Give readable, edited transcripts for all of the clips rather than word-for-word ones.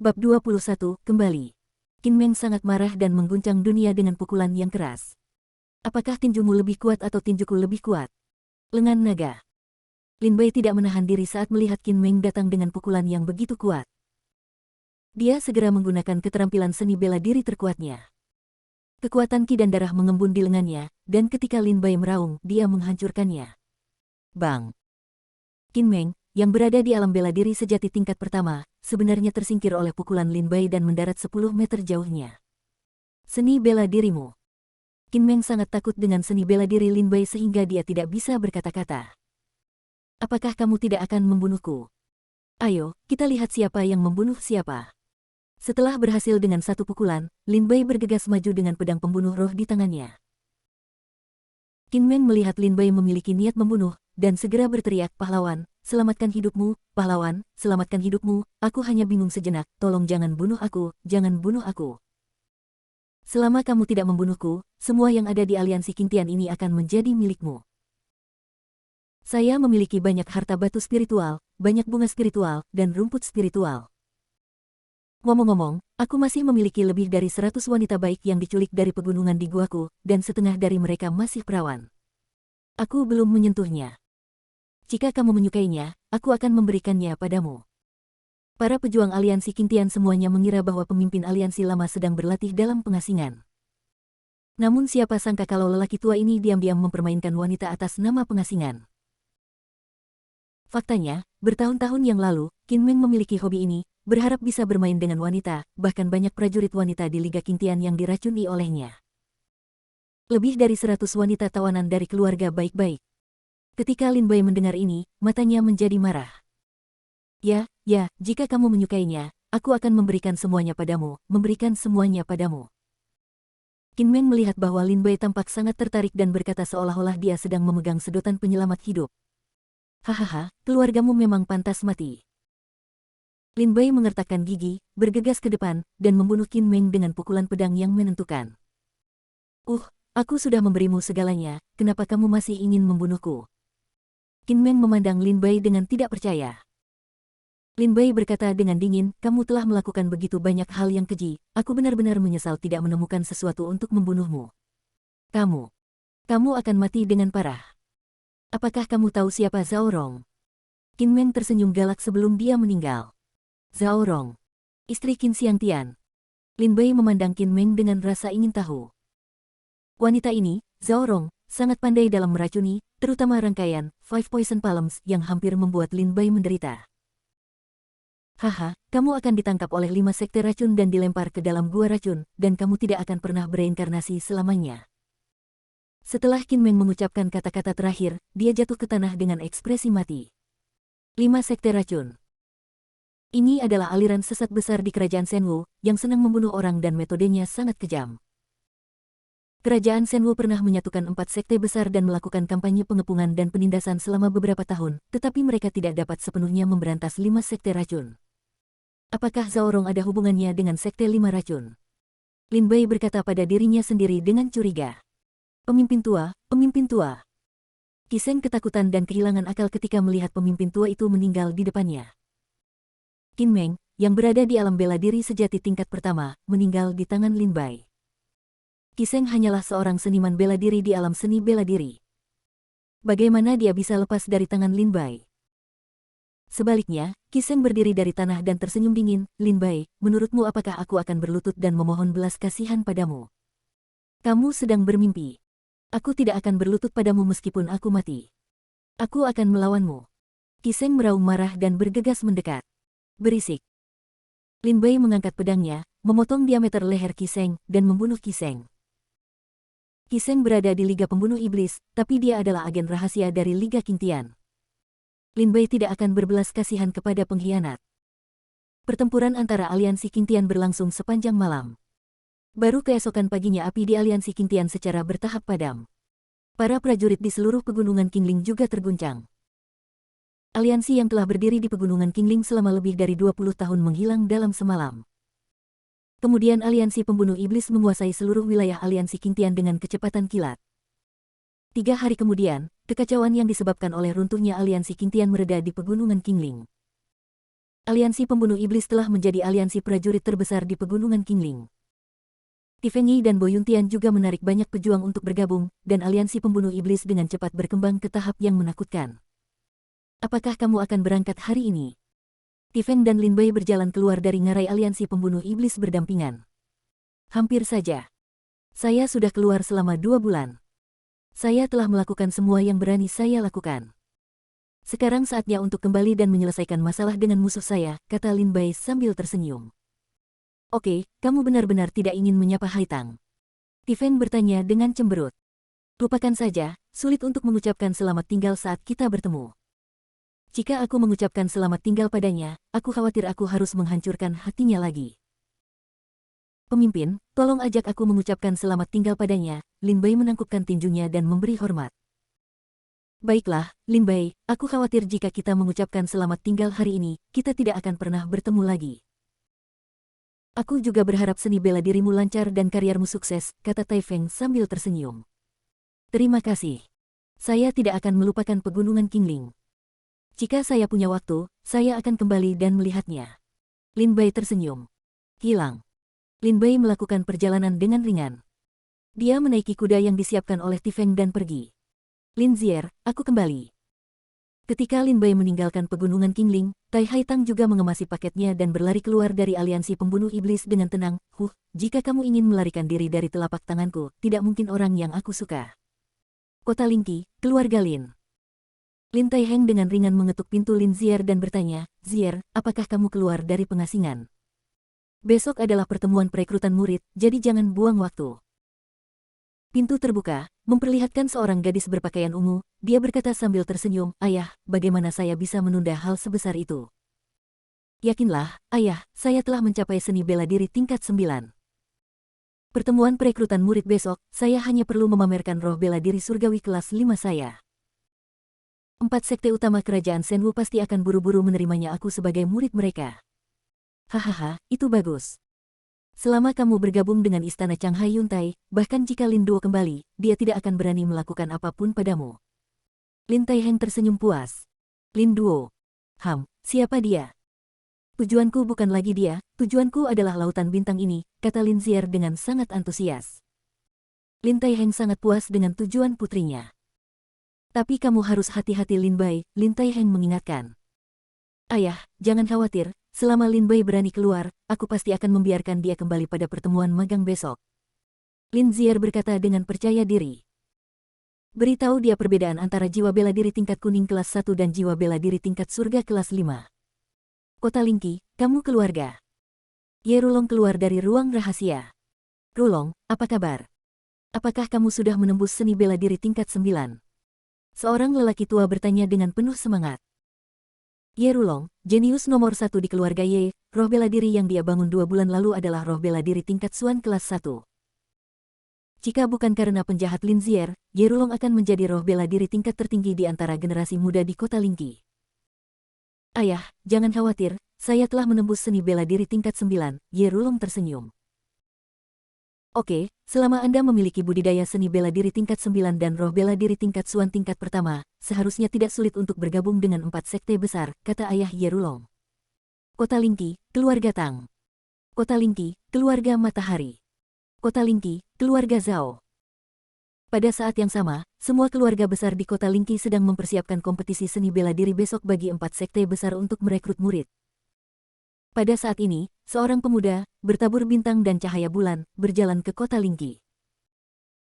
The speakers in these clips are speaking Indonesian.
Bab 21, kembali. Qin Meng sangat marah dan mengguncang dunia dengan pukulan yang keras. Apakah tinjumu lebih kuat atau tinjuku lebih kuat? Lengan naga. Lin Bai tidak menahan diri saat melihat Qin Meng datang dengan pukulan yang begitu kuat. Dia segera menggunakan keterampilan seni bela diri terkuatnya. Kekuatan ki dan darah mengembun di lengannya, dan ketika Lin Bai meraung, dia menghancurkannya. Bang! Qin Meng, yang berada di alam bela diri sejati tingkat pertama, sebenarnya tersingkir oleh pukulan Lin Bai dan mendarat 10 meter jauhnya. Seni bela dirimu. Qin Meng sangat takut dengan seni bela diri Lin Bai sehingga dia tidak bisa berkata-kata. Apakah kamu tidak akan membunuhku? Ayo, kita lihat siapa yang membunuh siapa. Setelah berhasil dengan satu pukulan, Lin Bai bergegas maju dengan pedang pembunuh roh di tangannya. Qin Meng melihat Lin Bai memiliki niat membunuh, dan segera berteriak, pahlawan, selamatkan hidupmu, pahlawan, selamatkan hidupmu, aku hanya bingung sejenak, tolong jangan bunuh aku, jangan bunuh aku. Selama kamu tidak membunuhku, semua yang ada di aliansi Qingtian ini akan menjadi milikmu. Saya memiliki banyak harta batu spiritual, banyak bunga spiritual, dan rumput spiritual. Ngomong-ngomong, aku masih memiliki lebih dari 100 wanita baik yang diculik dari pegunungan di guaku, dan setengah dari mereka masih perawan. Aku belum menyentuhnya. Jika kamu menyukainya, aku akan memberikannya padamu. Para pejuang aliansi Qingtian semuanya mengira bahwa pemimpin aliansi lama sedang berlatih dalam pengasingan. Namun siapa sangka kalau lelaki tua ini diam-diam mempermainkan wanita atas nama pengasingan. Faktanya, bertahun-tahun yang lalu, Qin Meng memiliki hobi ini, berharap bisa bermain dengan wanita, bahkan banyak prajurit wanita di Liga Qingtian yang diracuni olehnya. Lebih dari 100 wanita tawanan dari keluarga baik-baik. Ketika Lin Bai mendengar ini, matanya menjadi marah. Ya, jika kamu menyukainya, aku akan memberikan semuanya padamu, memberikan semuanya padamu. Qin Meng melihat bahwa Lin Bai tampak sangat tertarik dan berkata seolah-olah dia sedang memegang sedotan penyelamat hidup. Hahaha, keluargamu memang pantas mati. Lin Bai mengertakkan gigi, bergegas ke depan, dan membunuh Qin Meng dengan pukulan pedang yang menentukan. Aku sudah memberimu segalanya, kenapa kamu masih ingin membunuhku? Qin Meng memandang Lin Bai dengan tidak percaya. Lin Bai berkata dengan dingin, kamu telah melakukan begitu banyak hal yang keji, aku benar-benar menyesal tidak menemukan sesuatu untuk membunuhmu. Kamu akan mati dengan parah. Apakah kamu tahu siapa Zhao Rong? Qin Meng tersenyum galak sebelum dia meninggal. Zhao Rong, istri Qin Xiangtian. Lin Bai memandang Qin Meng dengan rasa ingin tahu. Wanita ini, Zhao Rong, sangat pandai dalam meracuni, terutama rangkaian Five Poison Palms yang hampir membuat Lin Bai menderita. Haha, kamu akan ditangkap oleh 5 sekte racun dan dilempar ke dalam gua racun, dan kamu tidak akan pernah bereinkarnasi selamanya. Setelah Qin Meng mengucapkan kata-kata terakhir, dia jatuh ke tanah dengan ekspresi mati. 5 sekte racun. Ini adalah aliran sesat besar di kerajaan Shenwu, yang senang membunuh orang dan metodenya sangat kejam. Kerajaan Shenwu pernah menyatukan 4 sekte besar dan melakukan kampanye pengepungan dan penindasan selama beberapa tahun, tetapi mereka tidak dapat sepenuhnya memberantas 5 sekte racun. Apakah Zhao Rong ada hubungannya dengan sekte 5 racun? Lin Bai berkata pada dirinya sendiri dengan curiga. Pemimpin tua. Qi Sheng ketakutan dan kehilangan akal ketika melihat pemimpin tua itu meninggal di depannya. Qin Meng, yang berada di alam bela diri sejati tingkat pertama, meninggal di tangan Lin Bai. Qi Sheng hanyalah seorang seniman bela diri di alam seni bela diri. Bagaimana dia bisa lepas dari tangan Lin Bai? Sebaliknya, Qi Sheng berdiri dari tanah dan tersenyum dingin, Lin Bai, menurutmu apakah aku akan berlutut dan memohon belas kasihan padamu? Kamu sedang bermimpi. Aku tidak akan berlutut padamu meskipun aku mati. Aku akan melawanmu. Qi Sheng meraung marah dan bergegas mendekat. Berisik. Lin Bai mengangkat pedangnya, memotong diameter leher Qi Sheng, dan membunuh Qi Sheng. Qi Sheng berada di Liga Pembunuh Iblis, tapi dia adalah agen rahasia dari Liga Qingtian. Lin Bai tidak akan berbelas kasihan kepada pengkhianat. Pertempuran antara aliansi Qingtian berlangsung sepanjang malam. Baru keesokan paginya api di aliansi Qingtian secara bertahap padam. Para prajurit di seluruh pegunungan Qingling juga terguncang. Aliansi yang telah berdiri di pegunungan Qingling selama lebih dari 20 tahun menghilang dalam semalam. Kemudian aliansi pembunuh iblis menguasai seluruh wilayah aliansi Qingtian dengan kecepatan kilat. 3 hari kemudian, kekacauan yang disebabkan oleh runtuhnya aliansi Qingtian mereda di pegunungan Qingling. Aliansi Pembunuh Iblis telah menjadi aliansi prajurit terbesar di Pegunungan Qingling. Tifeng Yi dan Bo Yuntian juga menarik banyak pejuang untuk bergabung, dan aliansi Pembunuh Iblis dengan cepat berkembang ke tahap yang menakutkan. Apakah kamu akan berangkat hari ini? Tifeng dan Lin Bai berjalan keluar dari ngarai aliansi Pembunuh Iblis berdampingan. Hampir saja. Saya sudah keluar selama 2 bulan. Saya telah melakukan semua yang berani saya lakukan. Sekarang saatnya untuk kembali dan menyelesaikan masalah dengan musuh saya, kata Lin Bai sambil tersenyum. Oke, kamu benar-benar tidak ingin menyapa Haitang. Tifeng bertanya dengan cemberut. Lupakan saja, sulit untuk mengucapkan selamat tinggal saat kita bertemu. Jika aku mengucapkan selamat tinggal padanya, aku khawatir aku harus menghancurkan hatinya lagi. Pemimpin, tolong ajak aku mengucapkan selamat tinggal padanya. Lin Bai menangkupkan tinjunya dan memberi hormat. Baiklah, Lin Bai, aku khawatir jika kita mengucapkan selamat tinggal hari ini, kita tidak akan pernah bertemu lagi. Aku juga berharap seni bela dirimu lancar dan karirmu sukses, kata Tai Feng sambil tersenyum. Terima kasih. Saya tidak akan melupakan Pegunungan Qingling. Jika saya punya waktu, saya akan kembali dan melihatnya. Lin Bai tersenyum. Hilang. Lin Bai melakukan perjalanan dengan ringan. Dia menaiki kuda yang disiapkan oleh Tifeng dan pergi. Lin Zier, aku kembali. Ketika Lin Bai meninggalkan Pegunungan Qingling, Tai Haitang juga mengemasi paketnya dan berlari keluar dari aliansi Pembunuh Iblis dengan tenang. Jika kamu ingin melarikan diri dari telapak tanganku, tidak mungkin orang yang aku suka. Kota Lingqi, keluarga Lin. Lin Tai Heng dengan ringan mengetuk pintu Lin Zier dan bertanya, Zier, apakah kamu keluar dari pengasingan? Besok adalah pertemuan perekrutan murid, jadi jangan buang waktu. Pintu terbuka, memperlihatkan seorang gadis berpakaian ungu. Dia berkata sambil tersenyum, Ayah, bagaimana saya bisa menunda hal sebesar itu? Yakinlah, Ayah, saya telah mencapai seni bela diri tingkat 9. Pertemuan perekrutan murid besok, saya hanya perlu memamerkan roh bela diri surgawi kelas 5 saya. 4 sekte utama kerajaan Shenwu pasti akan buru-buru menerimanya aku sebagai murid mereka. Hahaha, itu bagus. Selama kamu bergabung dengan istana Changhai Yuntai, bahkan jika Lin Duo kembali, dia tidak akan berani melakukan apapun padamu. Lin Tai Heng tersenyum puas. Lin Duo. Siapa dia? Tujuanku bukan lagi dia, tujuanku adalah lautan bintang ini, kata Lin Zier dengan sangat antusias. Lin Tai Heng sangat puas dengan tujuan putrinya. Tapi kamu harus hati-hati Lin Bai, Lin Tai Heng mengingatkan. Ayah, jangan khawatir. Selama Lin Bai berani keluar, aku pasti akan membiarkan dia kembali pada pertemuan magang besok. Lin Zier berkata dengan percaya diri. Beritahu dia perbedaan antara jiwa bela diri tingkat kuning kelas 1 dan jiwa bela diri tingkat surga kelas 5. Kota Lingqi, kamu keluarga. Ye Rulong keluar dari ruang rahasia. Rulong, apa kabar? Apakah kamu sudah menembus seni bela diri tingkat 9? Seorang lelaki tua bertanya dengan penuh semangat. Ye Rulong, jenius nomor 1 di keluarga Ye, roh bela diri yang dia bangun 2 bulan lalu adalah roh bela diri tingkat Xuan kelas 1. Jika bukan karena penjahat Lin Zier, Ye Rulong akan menjadi roh bela diri tingkat tertinggi di antara generasi muda di kota Lingqi. Ayah, jangan khawatir, saya telah menembus seni bela diri tingkat 9, Ye Rulong tersenyum. Oke, selama Anda memiliki budidaya seni bela diri tingkat 9 dan roh bela diri tingkat Xuan tingkat pertama, seharusnya tidak sulit untuk bergabung dengan 4 sekte besar, kata ayah Ye Rulong. Kota Lingqi, keluarga Tang. Kota Lingqi, keluarga Matahari. Kota Lingqi, keluarga Zhao. Pada saat yang sama, semua keluarga besar di kota Lingqi sedang mempersiapkan kompetisi seni bela diri besok bagi 4 sekte besar untuk merekrut murid. Pada saat ini, seorang pemuda, bertabur bintang dan cahaya bulan, berjalan ke kota Lingqi.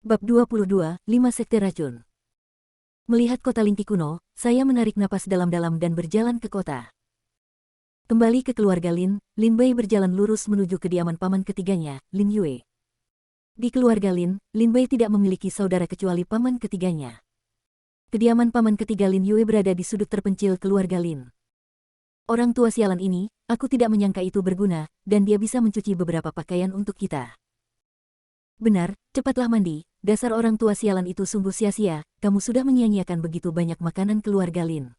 Bab 22, 5 Sekte Racun. Melihat kota Lingqi kuno, saya menarik napas dalam-dalam dan berjalan ke kota. Kembali ke keluarga Lin, Lin Bai berjalan lurus menuju kediaman paman ketiganya, Lin Yue. Di keluarga Lin, Lin Bai tidak memiliki saudara kecuali paman ketiganya. Kediaman paman ketiga Lin Yue berada di sudut terpencil keluarga Lin. Orang tua sialan ini, aku tidak menyangka itu berguna, dan dia bisa mencuci beberapa pakaian untuk kita. Benar, cepatlah mandi, dasar orang tua sialan itu sungguh sia-sia, kamu sudah menyia-nyiakan begitu banyak makanan keluarga Lin.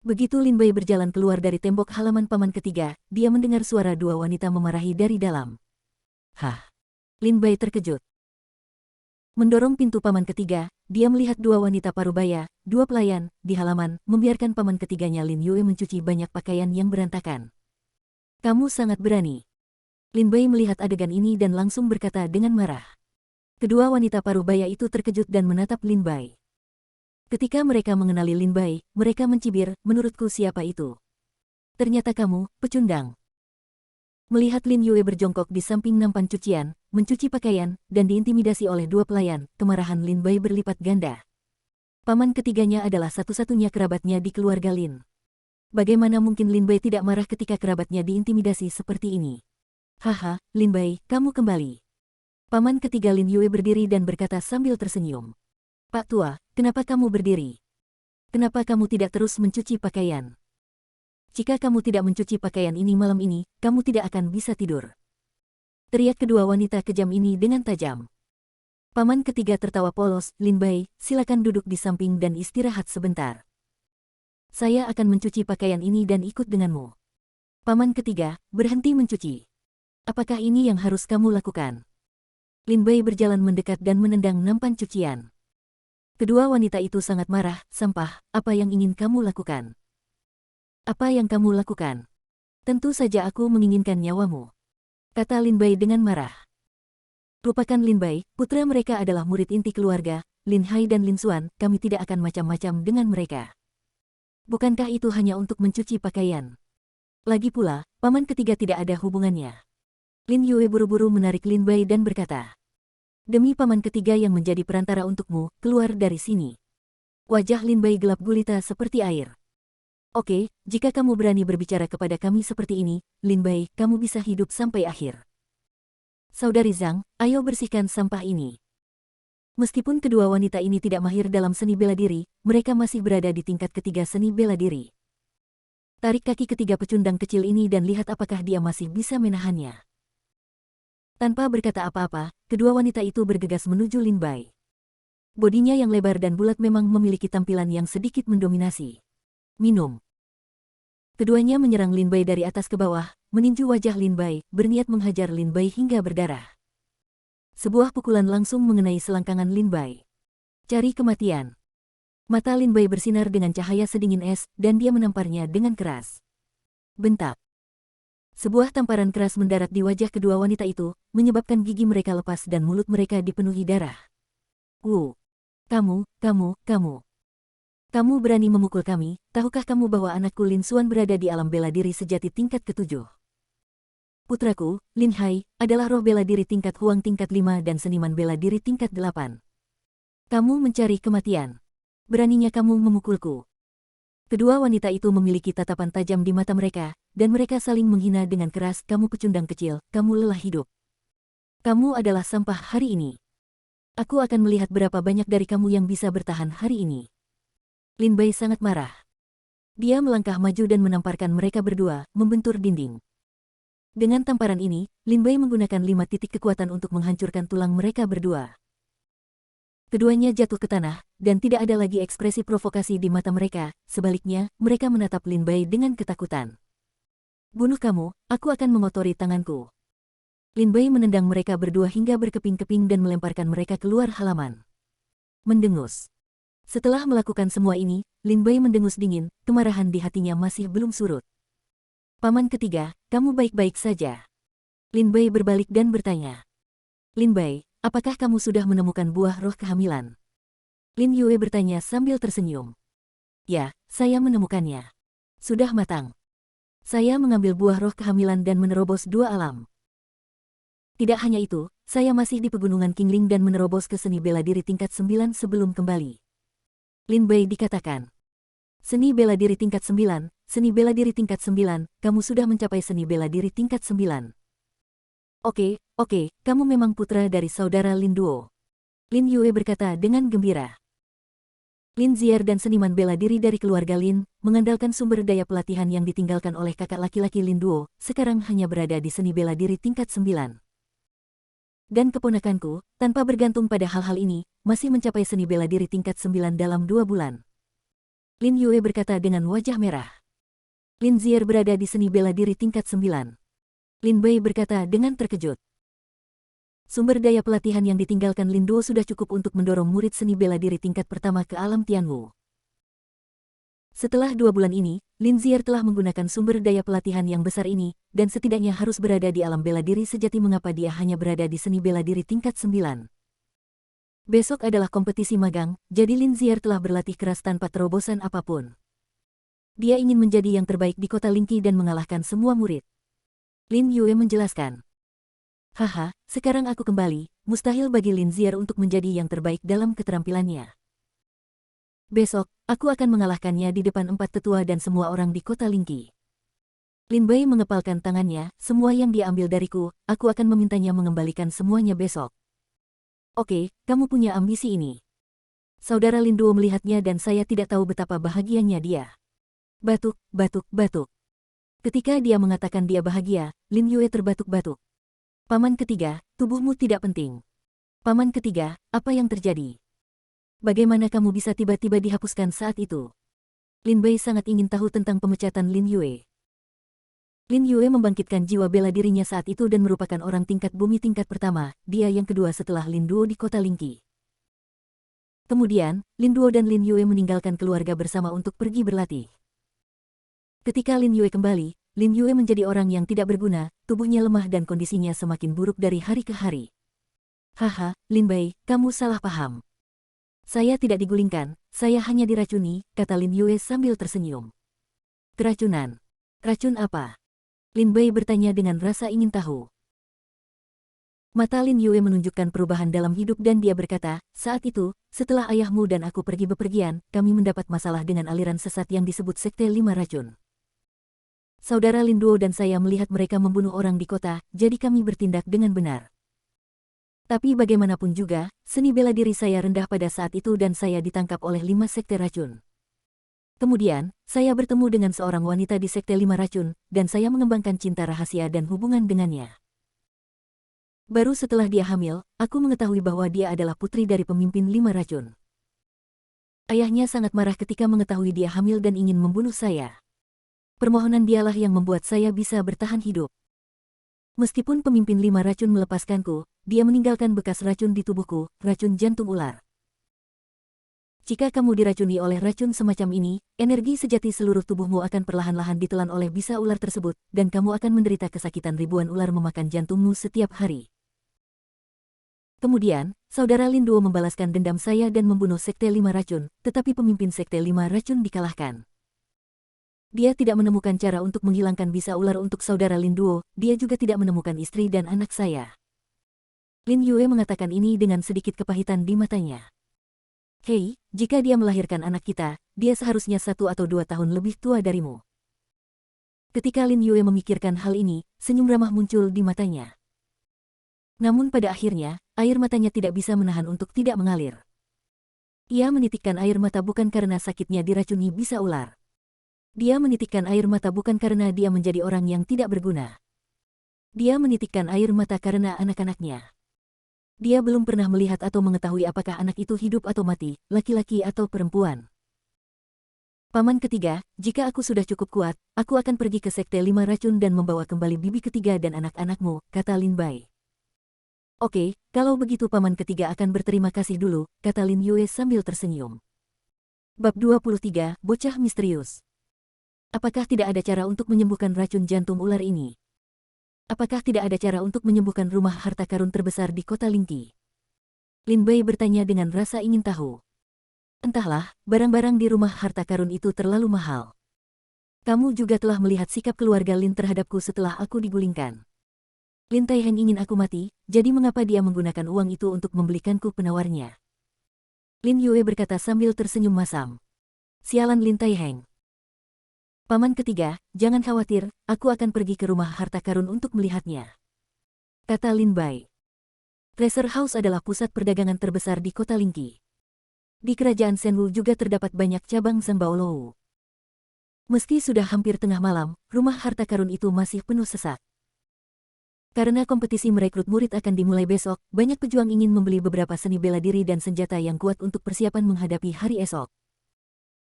Begitu Lin Bai berjalan keluar dari tembok halaman paman ketiga, dia mendengar suara 2 wanita memarahi dari dalam. Lin Bai terkejut. Mendorong pintu paman ketiga, dia melihat dua wanita parubaya, dua pelayan, di halaman, membiarkan paman ketiganya Lin Yue mencuci banyak pakaian yang berantakan. Kamu sangat berani. Lin Bai melihat adegan ini dan langsung berkata dengan marah. Kedua wanita parubaya itu terkejut dan menatap Lin Bai. Ketika mereka mengenali Lin Bai, mereka mencibir, menurutku siapa itu? Ternyata kamu, pecundang. Melihat Lin Yue berjongkok di samping nampan cucian, mencuci pakaian, dan diintimidasi oleh dua pelayan, kemarahan Lin Bai berlipat ganda. Paman ketiganya adalah satu-satunya kerabatnya di keluarga Lin. Bagaimana mungkin Lin Bai tidak marah ketika kerabatnya diintimidasi seperti ini? Haha, Lin Bai, kamu kembali. Paman ketiga Lin Yue berdiri dan berkata sambil tersenyum. Pak Tua, kenapa kamu berdiri? Kenapa kamu tidak terus mencuci pakaian? Jika kamu tidak mencuci pakaian ini malam ini, kamu tidak akan bisa tidur. Teriak kedua wanita kejam ini dengan tajam. Paman ketiga tertawa polos, Lin Bai, silakan duduk di samping dan istirahat sebentar. Saya akan mencuci pakaian ini dan ikut denganmu. Paman ketiga, berhenti mencuci. Apakah ini yang harus kamu lakukan? Lin Bai berjalan mendekat dan menendang nampan cucian. Kedua wanita itu sangat marah, sampah, apa yang ingin kamu lakukan? Apa yang kamu lakukan? Tentu saja aku menginginkan nyawamu, kata Lin Bai dengan marah. Lupakan Lin Bai, putra mereka adalah murid inti keluarga, Lin Hai dan Lin Xuan, kami tidak akan macam-macam dengan mereka. Bukankah itu hanya untuk mencuci pakaian? Lagi pula, paman ketiga tidak ada hubungannya. Lin Yue buru-buru menarik Lin Bai dan berkata, demi paman ketiga yang menjadi perantara untukmu, keluar dari sini. Wajah Lin Bai gelap gulita seperti air. Oke, jika kamu berani berbicara kepada kami seperti ini, Lin Bai, kamu bisa hidup sampai akhir. Saudari Zhang, ayo bersihkan sampah ini. Meskipun kedua wanita ini tidak mahir dalam seni bela diri, mereka masih berada di tingkat ketiga seni bela diri. Tarik kaki ketiga pecundang kecil ini dan lihat apakah dia masih bisa menahannya. Tanpa berkata apa-apa, kedua wanita itu bergegas menuju Lin Bai. Bodinya yang lebar dan bulat memang memiliki tampilan yang sedikit mendominasi. Minum. Keduanya menyerang Lin Bai dari atas ke bawah, meninju wajah Lin Bai, berniat menghajar Lin Bai hingga berdarah. Sebuah pukulan langsung mengenai selangkangan Lin Bai. Cari kematian. Mata Lin Bai bersinar dengan cahaya sedingin es, dan dia menamparnya dengan keras. Bentak. Sebuah tamparan keras mendarat di wajah kedua wanita itu, menyebabkan gigi mereka lepas dan mulut mereka dipenuhi darah. Kamu berani memukul kami, tahukah kamu bahwa anakku Lin Xuan berada di alam bela diri sejati tingkat ke-7? Putraku, Lin Hai, adalah roh bela diri tingkat Huang tingkat 5 dan seniman bela diri tingkat 8. Kamu mencari kematian. Beraninya kamu memukulku. Kedua wanita itu memiliki tatapan tajam di mata mereka, dan mereka saling menghina dengan keras, kamu pecundang kecil, kamu lelah hidup. Kamu adalah sampah hari ini. Aku akan melihat berapa banyak dari kamu yang bisa bertahan hari ini. Lin Bai sangat marah. Dia melangkah maju dan menamparkan mereka berdua, membentur dinding. Dengan tamparan ini, Lin Bai menggunakan 5 titik kekuatan untuk menghancurkan tulang mereka berdua. Keduanya jatuh ke tanah, dan tidak ada lagi ekspresi provokasi di mata mereka, sebaliknya, mereka menatap Lin Bai dengan ketakutan. Bunuh kamu, aku akan mengotori tanganku. Lin Bai menendang mereka berdua hingga berkeping-keping dan melemparkan mereka keluar halaman. Mendengus. Setelah melakukan semua ini, Lin Bai mendengus dingin, kemarahan di hatinya masih belum surut. Paman ketiga, kamu baik-baik saja? Lin Bai berbalik dan bertanya. Lin Bai, apakah kamu sudah menemukan buah roh kehamilan? Lin Yue bertanya sambil tersenyum. Ya, saya menemukannya. Sudah matang. Saya mengambil buah roh kehamilan dan menerobos 2 alam. Tidak hanya itu, saya masih di pegunungan Qingling dan menerobos ke seni bela diri tingkat 9 sebelum kembali. Lin Bai dikatakan. Seni bela diri tingkat 9, seni bela diri tingkat 9, kamu sudah mencapai seni bela diri tingkat 9. Oke, kamu memang putra dari saudara Lin Duo. Lin Yue berkata dengan gembira. Lin Zier dan seniman bela diri dari keluarga Lin, mengandalkan sumber daya pelatihan yang ditinggalkan oleh kakak laki-laki Lin Duo, sekarang hanya berada di seni bela diri tingkat 9. Dan keponakanku, tanpa bergantung pada hal-hal ini, masih mencapai seni bela diri tingkat 9 dalam 2 bulan. Lin Yue berkata dengan wajah merah. Lin Zier berada di seni bela diri tingkat 9. Lin Bai berkata dengan terkejut. sumber daya pelatihan yang ditinggalkan Lin Duo sudah cukup untuk mendorong murid seni bela diri tingkat pertama ke alam Tianwu. Setelah 2 bulan ini, Lin Zier telah menggunakan sumber daya pelatihan yang besar ini, dan setidaknya harus berada di alam bela diri sejati. Mengapa dia hanya berada di seni bela diri tingkat 9? Besok adalah kompetisi magang, jadi Lin Zier telah berlatih keras tanpa terobosan apapun. Dia ingin menjadi yang terbaik di kota Lingqi dan mengalahkan semua murid. Lin Yue menjelaskan. Haha, sekarang aku kembali, mustahil bagi Lin Zier untuk menjadi yang terbaik dalam keterampilannya. Besok, aku akan mengalahkannya di depan 4 tetua dan semua orang di kota Lingqi. Lin Bai mengepalkan tangannya, semua yang dia ambil dariku, aku akan memintanya mengembalikan semuanya besok. Oke, kamu punya ambisi ini. Saudara Lin Duo melihatnya dan saya tidak tahu betapa bahagianya dia. Batuk, batuk, batuk. Ketika dia mengatakan dia bahagia, Lin Yue terbatuk-batuk. Paman ketiga, tubuhmu tidak penting. Paman ketiga, apa yang terjadi? Bagaimana kamu bisa tiba-tiba dihapuskan saat itu? Lin Bai sangat ingin tahu tentang pemecatan Lin Yue. Lin Yue membangkitkan jiwa bela dirinya saat itu dan merupakan orang tingkat bumi tingkat pertama, dia yang kedua setelah Lin Duo di kota Lingqi. Kemudian, Lin Duo dan Lin Yue meninggalkan keluarga bersama untuk pergi berlatih. Ketika Lin Yue kembali, Lin Yue menjadi orang yang tidak berguna, tubuhnya lemah dan kondisinya semakin buruk dari hari ke hari. Haha, Lin Bai, kamu salah paham. Saya tidak digulingkan, saya hanya diracuni, kata Lin Yue sambil tersenyum. Keracunan? Racun apa? Lin Bai bertanya dengan rasa ingin tahu. Mata Lin Yue menunjukkan perubahan dalam hidup dan dia berkata, saat itu, setelah ayahmu dan aku pergi bepergian, kami mendapat masalah dengan aliran sesat yang disebut Sekte 5 Racun. Saudara Lin Duo dan saya melihat mereka membunuh orang di kota, jadi kami bertindak dengan benar. Tapi bagaimanapun juga, seni bela diri saya rendah pada saat itu dan saya ditangkap oleh 5 sekte racun. Kemudian, saya bertemu dengan seorang wanita di sekte 5 racun, dan saya mengembangkan cinta rahasia dan hubungan dengannya. Baru setelah dia hamil, aku mengetahui bahwa dia adalah putri dari pemimpin 5 racun. Ayahnya sangat marah ketika mengetahui dia hamil dan ingin membunuh saya. Permohonan dialah yang membuat saya bisa bertahan hidup. Meskipun pemimpin 5 racun melepaskanku, dia meninggalkan bekas racun di tubuhku, racun jantung ular. Jika kamu diracuni oleh racun semacam ini, energi sejati seluruh tubuhmu akan perlahan-lahan ditelan oleh bisa ular tersebut, dan kamu akan menderita kesakitan ribuan ular memakan jantungmu setiap hari. Kemudian, saudara Lin Duo membalaskan dendam saya dan membunuh sekte 5 racun, tetapi pemimpin sekte 5 racun dikalahkan. Dia tidak menemukan cara untuk menghilangkan bisa ular untuk saudara Lin Duo, dia juga tidak menemukan istri dan anak saya. Lin Yue mengatakan ini dengan sedikit kepahitan di matanya. Hei, jika dia melahirkan anak kita, dia seharusnya 1 atau 2 tahun lebih tua darimu. Ketika Lin Yue memikirkan hal ini, senyum ramah muncul di matanya. Namun pada akhirnya, air matanya tidak bisa menahan untuk tidak mengalir. Ia menitikkan air mata bukan karena sakitnya diracuni bisa ular. Dia menitikkan air mata bukan karena dia menjadi orang yang tidak berguna. Dia menitikkan air mata karena anak-anaknya. Dia belum pernah melihat atau mengetahui apakah anak itu hidup atau mati, laki-laki atau perempuan. Paman ketiga, jika aku sudah cukup kuat, aku akan pergi ke sekte 5 racun dan membawa kembali bibi ketiga dan anak-anakmu, kata Lin Bai. Oke, kalau begitu paman ketiga akan berterima kasih dulu, kata Lin Yue sambil tersenyum. Bab 23, Bocah Misterius. Apakah tidak ada cara untuk menyembuhkan racun jantung ular ini? Apakah tidak ada cara untuk menyembuhkan rumah harta karun terbesar di kota Lingqi? Lin Bai bertanya dengan rasa ingin tahu. Entahlah, barang-barang di rumah harta karun itu terlalu mahal. Kamu juga telah melihat sikap keluarga Lin terhadapku setelah aku digulingkan. Lin Taiheng ingin aku mati, jadi mengapa dia menggunakan uang itu untuk membelikanku penawarnya? Lin Yue berkata sambil tersenyum masam. Sialan Lin Taiheng. Paman ketiga, jangan khawatir, aku akan pergi ke rumah harta karun untuk melihatnya. Kata Lin Bai. Treasure House adalah pusat perdagangan terbesar di kota Lingqi. Di kerajaan Shenwu juga terdapat banyak cabang Zhenbaolou. Meski sudah hampir tengah malam, rumah harta karun itu masih penuh sesak. Karena kompetisi merekrut murid akan dimulai besok, banyak pejuang ingin membeli beberapa seni bela diri dan senjata yang kuat untuk persiapan menghadapi hari esok.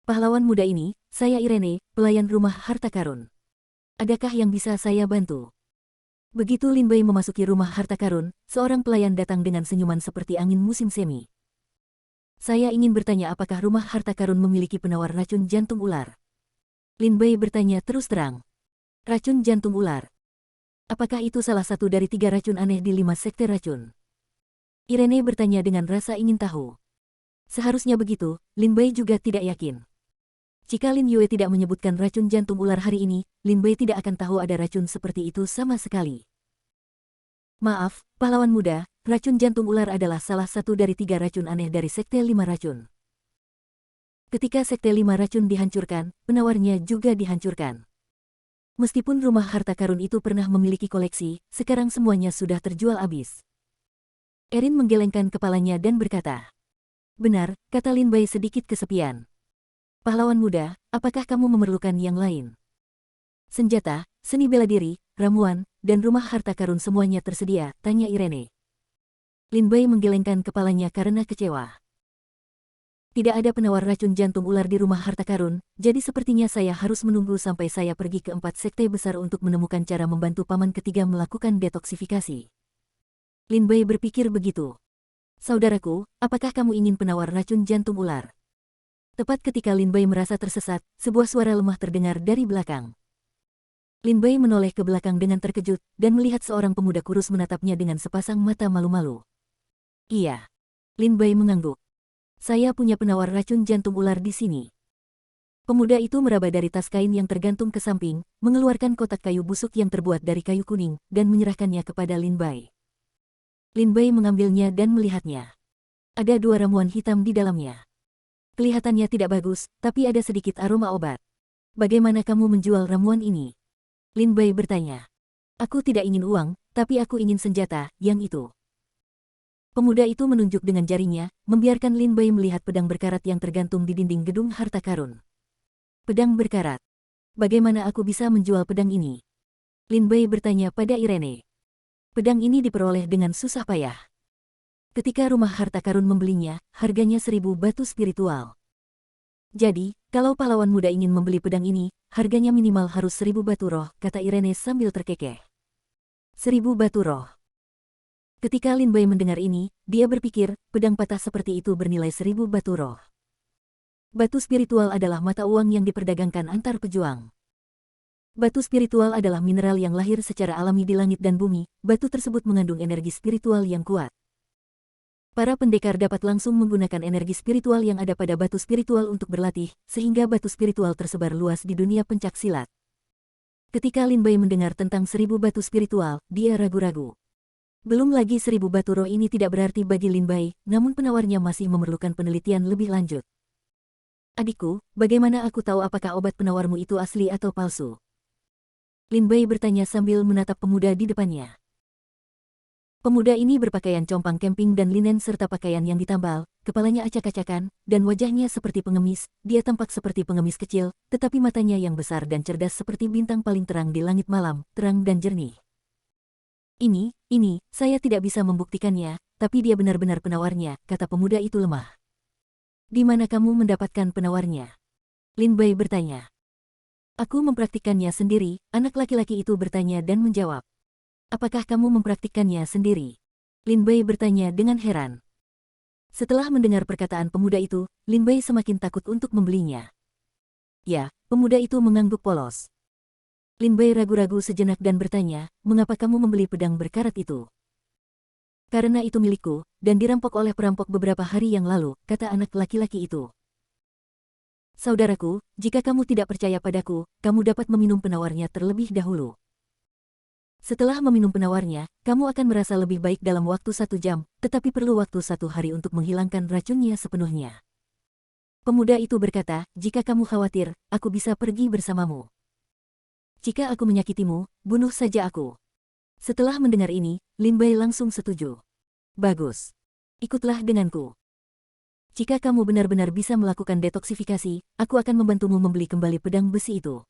Pahlawan muda ini, saya Irene, pelayan rumah harta karun. Adakah yang bisa saya bantu? Begitu Lin Bei memasuki rumah harta karun, seorang pelayan datang dengan senyuman seperti angin musim semi. Saya ingin bertanya apakah rumah harta karun memiliki penawar racun jantung ular? Lin Bei bertanya terus terang. Racun jantung ular. Apakah itu salah satu dari 3 racun aneh di 5 sekte racun? Irene bertanya dengan rasa ingin tahu. Seharusnya begitu, Lin Bei juga tidak yakin. Jika Lin Yue tidak menyebutkan racun jantung ular hari ini, Lin Bei tidak akan tahu ada racun seperti itu sama sekali. Maaf, pahlawan muda, racun jantung ular adalah salah satu dari 3 racun aneh dari Sekte 5 Racun. Ketika Sekte 5 Racun dihancurkan, penawarnya juga dihancurkan. Meskipun rumah harta karun itu pernah memiliki koleksi, sekarang semuanya sudah terjual habis. Erin menggelengkan kepalanya dan berkata, "Benar," kata Lin Bei sedikit kesepian. "Pahlawan muda, apakah kamu memerlukan yang lain?" "Senjata, seni bela diri, ramuan, dan rumah harta karun semuanya tersedia," tanya Irene. Lin Bei menggelengkan kepalanya karena kecewa. "Tidak ada penawar racun jantung ular di rumah harta karun, jadi sepertinya saya harus menunggu sampai saya pergi ke 4 sekte besar untuk menemukan cara membantu paman ketiga melakukan detoksifikasi." Lin Bei berpikir begitu. "Saudaraku, apakah kamu ingin penawar racun jantung ular?" Tepat ketika Lin Bei merasa tersesat, sebuah suara lemah terdengar dari belakang. Lin Bei menoleh ke belakang dengan terkejut, dan melihat seorang pemuda kurus menatapnya dengan sepasang mata malu-malu. "Iya." Lin Bei mengangguk. "Saya punya penawar racun jantung ular di sini." Pemuda itu meraba dari tas kain yang tergantung ke samping, mengeluarkan kotak kayu busuk yang terbuat dari kayu kuning, dan menyerahkannya kepada Lin Bei. Lin Bei mengambilnya dan melihatnya. Ada 2 ramuan hitam di dalamnya. Kelihatannya tidak bagus, tapi ada sedikit aroma obat. "Bagaimana kamu menjual ramuan ini?" Lin Bei bertanya. "Aku tidak ingin uang, tapi aku ingin senjata, yang itu." Pemuda itu menunjuk dengan jarinya, membiarkan Lin Bei melihat pedang berkarat yang tergantung di dinding gedung harta karun. "Pedang berkarat. Bagaimana aku bisa menjual pedang ini?" Lin Bei bertanya pada Irene. "Pedang ini diperoleh dengan susah payah. Ketika rumah harta karun membelinya, harganya 1.000 batu spiritual. Jadi, kalau pahlawan muda ingin membeli pedang ini, harganya minimal harus 1.000 batu roh," kata Irene sambil terkekeh. 1.000 batu roh. Ketika Lin Bei mendengar ini, dia berpikir, pedang patah seperti itu bernilai 1.000 batu roh. Batu spiritual adalah mata uang yang diperdagangkan antar pejuang. Batu spiritual adalah mineral yang lahir secara alami di langit dan bumi, batu tersebut mengandung energi spiritual yang kuat. Para pendekar dapat langsung menggunakan energi spiritual yang ada pada batu spiritual untuk berlatih, sehingga batu spiritual tersebar luas di dunia pencak silat. Ketika Lin Bei mendengar tentang 1.000 batu spiritual, dia ragu-ragu. Belum lagi 1.000 batu roh ini tidak berarti bagi Lin Bei, namun penawarnya masih memerlukan penelitian lebih lanjut. "Adikku, bagaimana aku tahu apakah obat penawarmu itu asli atau palsu?" Lin Bei bertanya sambil menatap pemuda di depannya. Pemuda ini berpakaian compang camping dan linen serta pakaian yang ditambal, kepalanya acak-acakan, dan wajahnya seperti pengemis. Dia tampak seperti pengemis kecil, tetapi matanya yang besar dan cerdas seperti bintang paling terang di langit malam, terang dan jernih. Ini, saya tidak bisa membuktikannya, tapi dia benar-benar penawarnya," kata pemuda itu lemah. "Di mana kamu mendapatkan penawarnya?" Lin Bei bertanya. "Aku mempraktikkannya sendiri," anak laki-laki itu bertanya dan menjawab. "Apakah kamu mempraktikkannya sendiri?" Lin Bei bertanya dengan heran. Setelah mendengar perkataan pemuda itu, Lin Bei semakin takut untuk membelinya. "Ya," pemuda itu mengangguk polos. Lin Bei ragu-ragu sejenak dan bertanya, "Mengapa kamu membeli pedang berkarat itu?" "Karena itu milikku, dan dirampok oleh perampok beberapa hari yang lalu," kata anak laki-laki itu. "Saudaraku, jika kamu tidak percaya padaku, kamu dapat meminum penawarnya terlebih dahulu. Setelah meminum penawarnya, kamu akan merasa lebih baik dalam waktu 1 jam, tetapi perlu waktu 1 hari untuk menghilangkan racunnya sepenuhnya." Pemuda itu berkata, "Jika kamu khawatir, aku bisa pergi bersamamu. Jika aku menyakitimu, bunuh saja aku." Setelah mendengar ini, Lin Bei langsung setuju. "Bagus. Ikutlah denganku. Jika kamu benar-benar bisa melakukan detoksifikasi, aku akan membantumu membeli kembali pedang besi itu.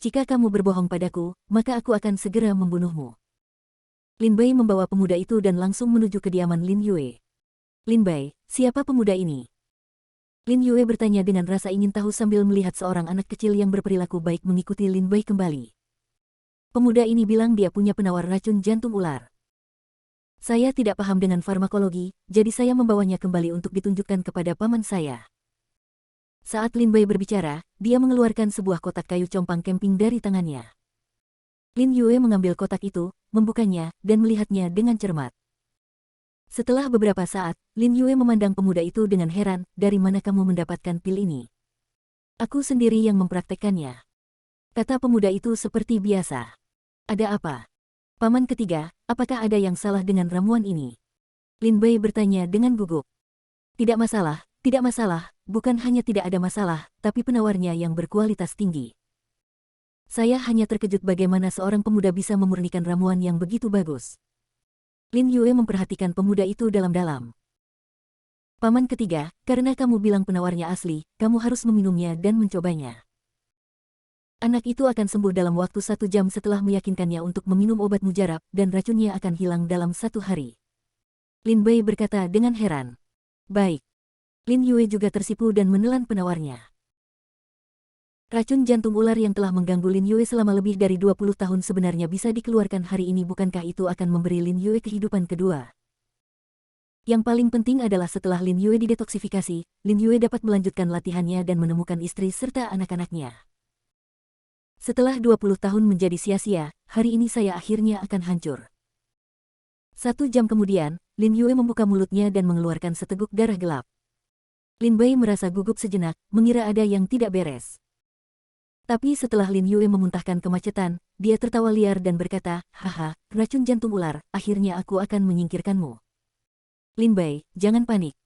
Jika kamu berbohong padaku, maka aku akan segera membunuhmu." Lin Bei membawa pemuda itu dan langsung menuju kediaman Lin Yue. "Lin Bei, siapa pemuda ini?" Lin Yue bertanya dengan rasa ingin tahu sambil melihat seorang anak kecil yang berperilaku baik mengikuti Lin Bei kembali. Pemuda ini bilang dia punya penawar racun jantung ular. Saya tidak paham dengan farmakologi, jadi saya membawanya kembali untuk ditunjukkan kepada paman saya. Saat Lin Bai berbicara, dia mengeluarkan sebuah kotak kayu compang camping dari tangannya. Lin Yue mengambil kotak itu, membukanya, dan melihatnya dengan cermat. Setelah beberapa saat, Lin Yue memandang pemuda itu dengan heran, dari mana kamu mendapatkan pil ini? Aku sendiri yang mempraktekkannya. Kata pemuda itu seperti biasa. Ada apa? Paman ketiga, apakah ada yang salah dengan ramuan ini? Lin Bai bertanya dengan gugup. Tidak masalah, bukan hanya tidak ada masalah, tapi penawarnya yang berkualitas tinggi. Saya hanya terkejut bagaimana seorang pemuda bisa memurnikan ramuan yang begitu bagus. Lin Yue memperhatikan pemuda itu dalam-dalam. Paman ketiga, karena kamu bilang penawarnya asli, kamu harus meminumnya dan mencobanya. Anak itu akan sembuh dalam waktu 1 jam setelah meyakinkannya untuk meminum obat mujarab, dan racunnya akan hilang dalam 1 hari. Lin Bai berkata dengan heran. Baik. Lin Yue juga tersipu dan menelan penawarnya. Racun jantung ular yang telah mengganggu Lin Yue selama lebih dari 20 tahun sebenarnya bisa dikeluarkan hari ini, bukankah itu akan memberi Lin Yue kehidupan kedua? Yang paling penting adalah setelah Lin Yue didetoksifikasi, Lin Yue dapat melanjutkan latihannya dan menemukan istri serta anak-anaknya. Setelah 20 tahun menjadi sia-sia, hari ini saya akhirnya akan hancur. 1 jam kemudian, Lin Yue membuka mulutnya dan mengeluarkan seteguk darah gelap. Lin Bai merasa gugup sejenak, mengira ada yang tidak beres. Tapi setelah Lin Yue memuntahkan kemacetan, dia tertawa liar dan berkata, haha, racun jantung ular, akhirnya aku akan menyingkirkanmu. Lin Bai, jangan panik.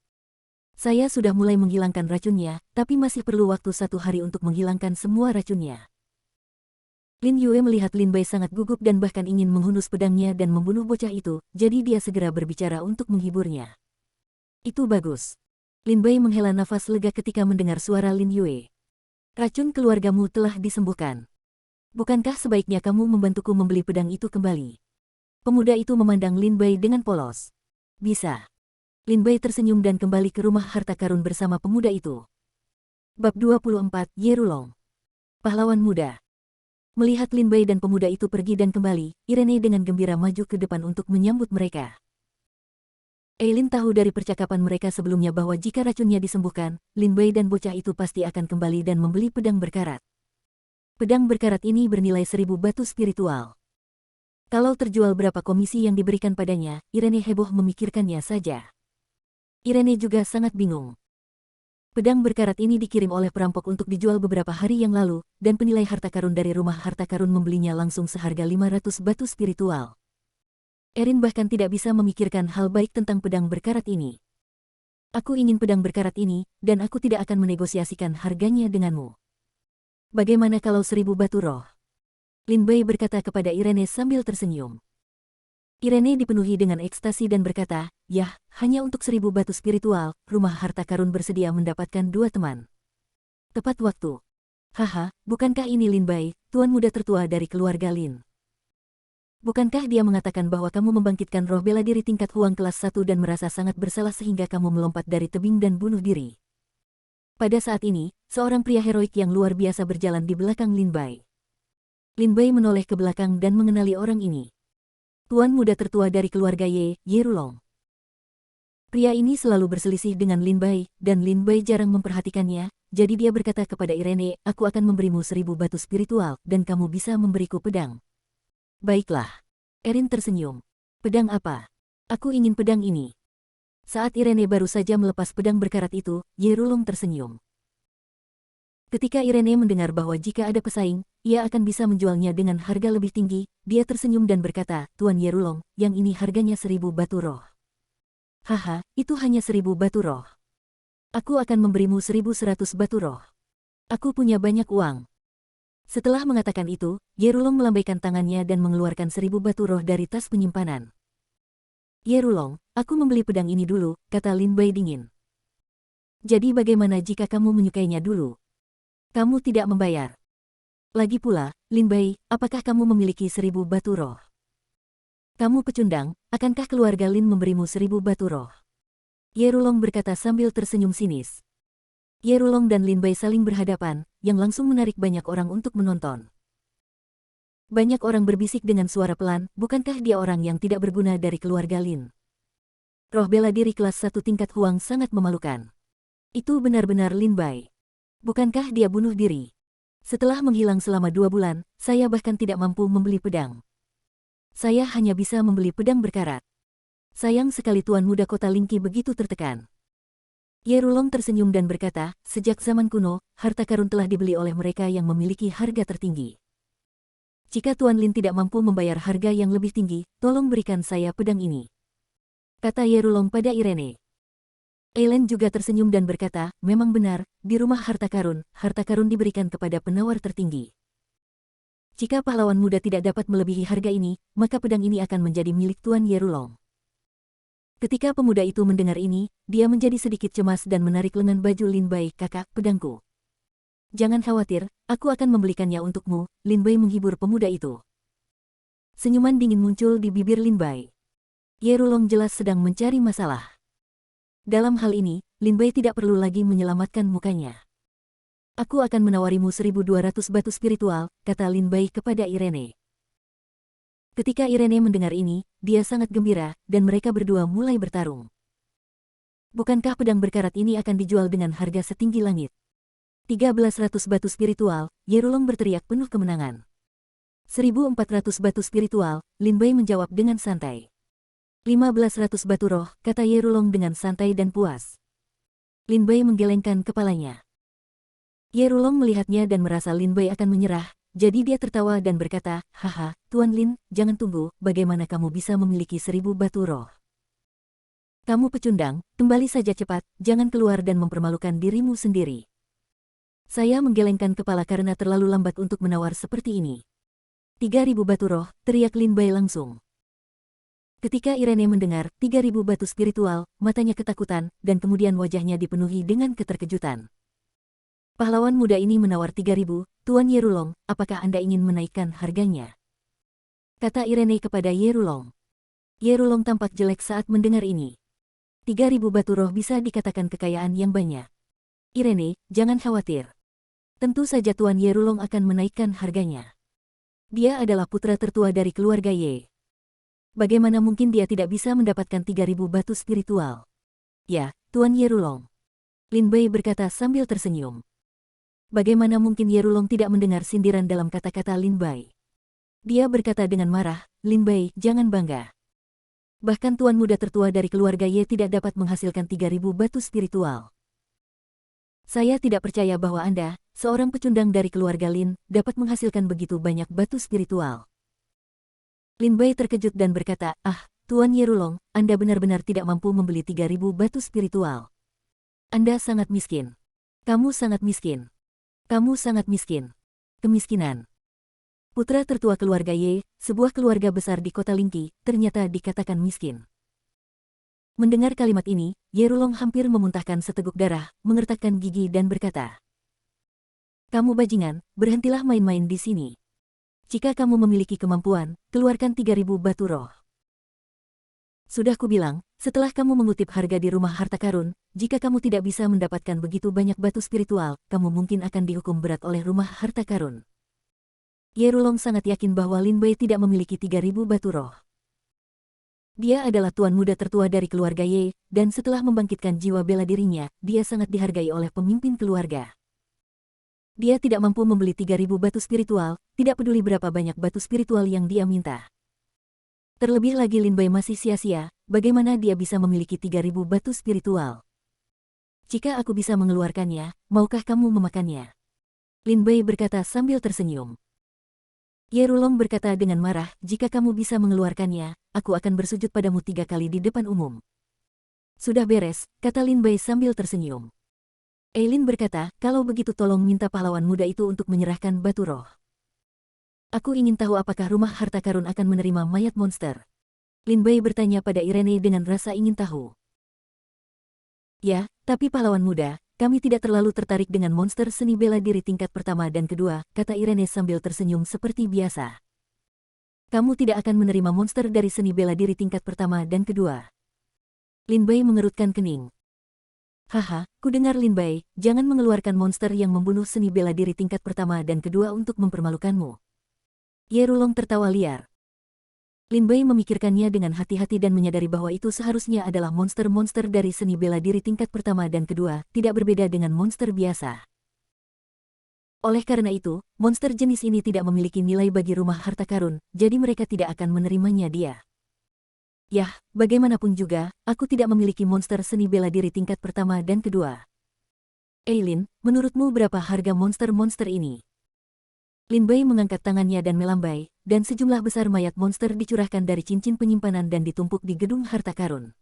Saya sudah mulai menghilangkan racunnya, tapi masih perlu waktu 1 hari untuk menghilangkan semua racunnya. Lin Yue melihat Lin Bai sangat gugup dan bahkan ingin menghunus pedangnya dan membunuh bocah itu, jadi dia segera berbicara untuk menghiburnya. Itu bagus. Lin Bai menghela nafas lega ketika mendengar suara Lin Yue. Racun keluargamu telah disembuhkan. Bukankah sebaiknya kamu membantuku membeli pedang itu kembali? Pemuda itu memandang Lin Bai dengan polos. Bisa. Lin Bai tersenyum dan kembali ke rumah harta karun bersama pemuda itu. Bab 24, Ye Rulong. Pahlawan muda. Melihat Lin Bai dan pemuda itu pergi dan kembali, Irene dengan gembira maju ke depan untuk menyambut mereka. Eileen tahu dari percakapan mereka sebelumnya bahwa jika racunnya disembuhkan, Lin Bai dan bocah itu pasti akan kembali dan membeli pedang berkarat. Pedang berkarat ini bernilai 1000 batu spiritual. Kalau terjual berapa komisi yang diberikan padanya, Irene heboh memikirkannya saja. Irene juga sangat bingung. Pedang berkarat ini dikirim oleh perampok untuk dijual beberapa hari yang lalu, dan penilai harta karun dari rumah harta karun membelinya langsung seharga 500 batu spiritual. Erin bahkan tidak bisa memikirkan hal baik tentang pedang berkarat ini. Aku ingin pedang berkarat ini, dan aku tidak akan menegosiasikan harganya denganmu. Bagaimana kalau 1000 batu roh? Lin Bai berkata kepada Irene sambil tersenyum. Irene dipenuhi dengan ekstasi dan berkata, yah, hanya untuk 1000 batu spiritual, rumah harta karun bersedia mendapatkan 2 teman. Tepat waktu. Haha, bukankah ini Lin Bai, tuan muda tertua dari keluarga Lin? Bukankah dia mengatakan bahwa kamu membangkitkan roh bela diri tingkat Huang kelas 1 dan merasa sangat bersalah sehingga kamu melompat dari tebing dan bunuh diri? Pada saat ini, seorang pria heroik yang luar biasa berjalan di belakang Lin Bai. Lin Bai menoleh ke belakang dan mengenali orang ini. Tuan muda tertua dari keluarga Ye Rulong. Pria ini selalu berselisih dengan Lin Bai, dan Lin Bai jarang memperhatikannya, jadi dia berkata kepada Irene, aku akan memberimu 1000 batu spiritual, dan kamu bisa memberiku pedang. Baiklah. Erin tersenyum. Pedang apa? Aku ingin pedang ini. Saat Irene baru saja melepas pedang berkarat itu, Ye Rulong tersenyum. Ketika Irene mendengar bahwa jika ada pesaing, ia akan bisa menjualnya dengan harga lebih tinggi, dia tersenyum dan berkata, Tuan Ye Rulong, yang ini harganya 1000 batu roh. Haha, itu hanya 1000 batu roh. Aku akan memberimu 1100 batu roh. Aku punya banyak uang. Setelah mengatakan itu, Ye Rulong melambaikan tangannya dan mengeluarkan 1000 batu roh dari tas penyimpanan. Ye Rulong, aku membeli pedang ini dulu, kata Lin Bai dingin. Jadi bagaimana jika kamu menyukainya dulu? Kamu tidak membayar. Lagi pula, Lin Bai, apakah kamu memiliki 1000 batu roh? Kamu pecundang, akankah keluarga Lin memberimu 1000 batu roh? Ye Rulong berkata sambil tersenyum sinis. Ye Rulong dan Lin Bai saling berhadapan, yang langsung menarik banyak orang untuk menonton. Banyak orang berbisik dengan suara pelan, bukankah dia orang yang tidak berguna dari keluarga Lin? Roh bela diri kelas 1 tingkat Huang sangat memalukan. Itu benar-benar Lin Bai. Bukankah dia bunuh diri? Setelah menghilang selama 2 bulan, saya bahkan tidak mampu membeli pedang. Saya hanya bisa membeli pedang berkarat. Sayang sekali Tuan Muda Kota Lingqi begitu tertekan. Ye Rulong tersenyum dan berkata, sejak zaman kuno, harta karun telah dibeli oleh mereka yang memiliki harga tertinggi. Jika Tuan Lin tidak mampu membayar harga yang lebih tinggi, tolong berikan saya pedang ini. Kata Ye Rulong pada Irene. Eileen juga tersenyum dan berkata, memang benar, di rumah harta karun diberikan kepada penawar tertinggi. Jika pahlawan muda tidak dapat melebihi harga ini, maka pedang ini akan menjadi milik Tuan Ye Rulong. Ketika pemuda itu mendengar ini, dia menjadi sedikit cemas dan menarik lengan baju Lin Bai, kakak, pedangku. Jangan khawatir, aku akan membelikannya untukmu, Lin Bai menghibur pemuda itu. Senyuman dingin muncul di bibir Lin Bai. Ye Rulong jelas sedang mencari masalah. Dalam hal ini, Lin Bai tidak perlu lagi menyelamatkan mukanya. Aku akan menawarimu 1.200 batu spiritual, kata Lin Bai kepada Irene. Ketika Irene mendengar ini, dia sangat gembira, dan mereka berdua mulai bertarung. Bukankah pedang berkarat ini akan dijual dengan harga setinggi langit? 1.300 batu spiritual, Ye Rulong berteriak penuh kemenangan. 1.400 batu spiritual, Lin Bai menjawab dengan santai. 1.500 batu roh, kata Ye Rulong dengan santai dan puas. Lin Bai menggelengkan kepalanya. Ye Rulong melihatnya dan merasa Lin Bai akan menyerah, jadi dia tertawa dan berkata, haha, Tuan Lin, jangan tunggu, bagaimana kamu bisa memiliki 1.000 batu roh? Kamu pecundang, kembali saja cepat, jangan keluar dan mempermalukan dirimu sendiri. Saya menggelengkan kepala karena terlalu lambat untuk menawar seperti ini. 3.000 batu roh, teriak Lin Bai langsung. Ketika Irene mendengar 3.000 batu spiritual, matanya ketakutan, dan kemudian wajahnya dipenuhi dengan keterkejutan. Pahlawan muda ini menawar 3.000, Tuan Ye Rulong, apakah Anda ingin menaikkan harganya? Kata Irene kepada Ye Rulong. Ye Rulong tampak jelek saat mendengar ini. 3.000 batu roh bisa dikatakan kekayaan yang banyak. Irene, jangan khawatir. Tentu saja Tuan Ye Rulong akan menaikkan harganya. Dia adalah putra tertua dari keluarga Ye. Bagaimana mungkin dia tidak bisa mendapatkan 3.000 batu spiritual? Ya, Tuan Ye Rulong. Lin Bai berkata sambil tersenyum. Bagaimana mungkin Ye Rulong tidak mendengar sindiran dalam kata-kata Lin Bai? Dia berkata dengan marah, Lin Bai, jangan bangga. Bahkan tuan muda tertua dari keluarga Ye tidak dapat menghasilkan 3.000 batu spiritual. Saya tidak percaya bahwa Anda, seorang pecundang dari keluarga Lin, dapat menghasilkan begitu banyak batu spiritual. Lin Bai terkejut dan berkata, Tuan Ye Rulong, Anda benar-benar tidak mampu membeli 3.000 batu spiritual. Anda sangat miskin. Kamu sangat miskin. Kamu sangat miskin. Kemiskinan. Putra tertua keluarga Ye, sebuah keluarga besar di kota Lingqi, ternyata dikatakan miskin. Mendengar kalimat ini, Ye Rulong hampir memuntahkan seteguk darah, mengertakkan gigi dan berkata, kamu bajingan, berhentilah main-main di sini. Jika kamu memiliki kemampuan, keluarkan 3.000 batu roh. Sudah kubilang, setelah kamu mengutip harga di rumah harta karun, jika kamu tidak bisa mendapatkan begitu banyak batu spiritual, kamu mungkin akan dihukum berat oleh rumah harta karun. Ye Rulong sangat yakin bahwa Lin Bai tidak memiliki 3.000 batu roh. Dia adalah tuan muda tertua dari keluarga Ye, dan setelah membangkitkan jiwa bela dirinya, dia sangat dihargai oleh pemimpin keluarga. Dia tidak mampu membeli 3.000 batu spiritual, tidak peduli berapa banyak batu spiritual yang dia minta. Terlebih lagi Lin Bai masih sia-sia, bagaimana dia bisa memiliki 3.000 batu spiritual? Jika aku bisa mengeluarkannya, maukah kamu memakannya? Lin Bai berkata sambil tersenyum. Ye Rulong berkata dengan marah, jika kamu bisa mengeluarkannya, aku akan bersujud padamu 3 kali di depan umum. Sudah beres, kata Lin Bai sambil tersenyum. Eileen berkata, kalau begitu tolong minta pahlawan muda itu untuk menyerahkan batu roh. Aku ingin tahu apakah rumah harta karun akan menerima mayat monster. Lin Bai bertanya pada Irene dengan rasa ingin tahu. Ya, tapi pahlawan muda, kami tidak terlalu tertarik dengan monster seni bela diri tingkat pertama dan kedua, kata Irene sambil tersenyum seperti biasa. Kamu tidak akan menerima monster dari seni bela diri tingkat pertama dan kedua. Lin Bai mengerutkan kening. Haha, ku dengar Lin Bai, jangan mengeluarkan monster yang membunuh seni bela diri tingkat pertama dan kedua untuk mempermalukanmu. Ye Rulong tertawa liar. Lin Bai memikirkannya dengan hati-hati dan menyadari bahwa itu seharusnya adalah monster-monster dari seni bela diri tingkat pertama dan kedua, tidak berbeda dengan monster biasa. Oleh karena itu, monster jenis ini tidak memiliki nilai bagi rumah harta karun, jadi mereka tidak akan menerimanya dia. Yah, bagaimanapun juga, aku tidak memiliki monster seni bela diri tingkat pertama dan kedua. Eileen, menurutmu berapa harga monster-monster ini? Lin Bai mengangkat tangannya dan melambai, dan sejumlah besar mayat monster dicurahkan dari cincin penyimpanan dan ditumpuk di gedung harta karun.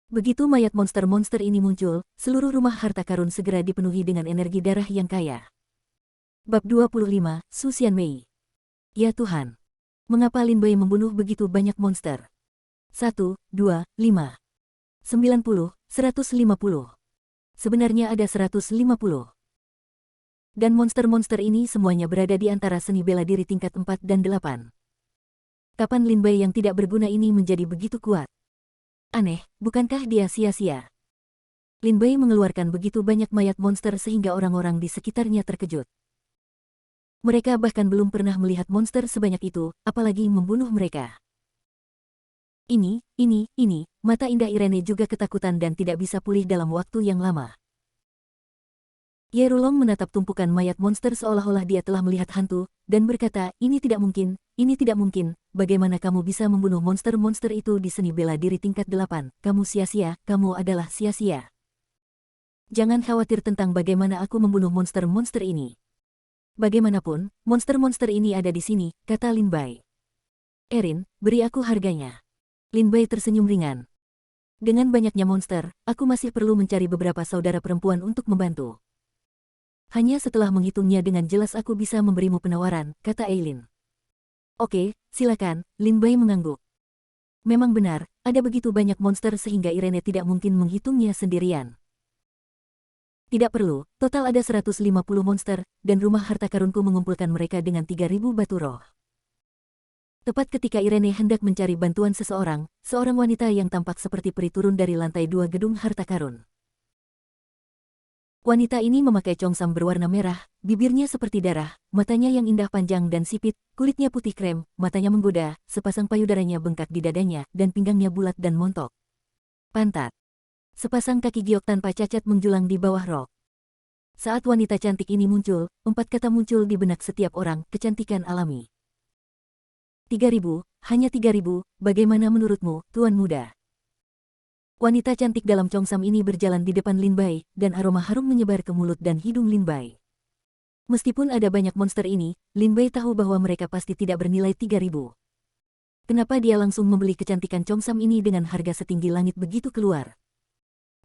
Begitu mayat monster-monster ini muncul, seluruh rumah harta karun segera dipenuhi dengan energi darah yang kaya. Bab 25, Su Xianmei. Ya Tuhan! Mengapa Lin Bai membunuh begitu banyak monster? 1, 2, 5, 90, 150. Sebenarnya ada 150. Dan monster-monster ini semuanya berada di antara seni bela diri tingkat 4 dan 8. Kapan Lin Bai yang tidak berguna ini menjadi begitu kuat? Aneh, bukankah dia sia-sia? Lin Bai mengeluarkan begitu banyak mayat monster sehingga orang-orang di sekitarnya terkejut. Mereka bahkan belum pernah melihat monster sebanyak itu, apalagi membunuh mereka. Ini, mata indah Irene juga ketakutan dan tidak bisa pulih dalam waktu yang lama. Ye Rulong menatap tumpukan mayat monster seolah-olah dia telah melihat hantu, dan berkata, ini tidak mungkin, bagaimana kamu bisa membunuh monster-monster itu di seni bela diri tingkat 8, kamu sia-sia, kamu adalah sia-sia. Jangan khawatir tentang bagaimana aku membunuh monster-monster ini. Bagaimanapun, monster-monster ini ada di sini, kata Lin Bai. Erin, beri aku harganya. Lin Bai tersenyum ringan. Dengan banyaknya monster, aku masih perlu mencari beberapa saudara perempuan untuk membantu. Hanya setelah menghitungnya dengan jelas aku bisa memberimu penawaran, kata Eileen. Oke, silakan, Lin Bai mengangguk. Memang benar, ada begitu banyak monster sehingga Irene tidak mungkin menghitungnya sendirian. Tidak perlu, total ada 150 monster, dan rumah harta karunku mengumpulkan mereka dengan 3.000 batu roh. Tepat ketika Irene hendak mencari bantuan seorang wanita yang tampak seperti peri turun dari lantai 2 gedung harta karun. Wanita ini memakai congsam berwarna merah, bibirnya seperti darah, matanya yang indah panjang dan sipit, kulitnya putih krem, matanya menggoda, sepasang payudaranya bengkak di dadanya, dan pinggangnya bulat dan montok. Pantat. Sepasang kaki giok tanpa cacat menjulang di bawah rok. Saat wanita cantik ini muncul, 4 kata muncul di benak setiap orang, kecantikan alami. 3.000, hanya 3.000, bagaimana menurutmu, Tuan Muda? Wanita cantik dalam congsam ini berjalan di depan Lin Bai, dan aroma harum menyebar ke mulut dan hidung Lin Bai. Meskipun ada banyak monster ini, Lin Bai tahu bahwa mereka pasti tidak bernilai 3.000. Kenapa dia langsung membeli kecantikan congsam ini dengan harga setinggi langit begitu keluar?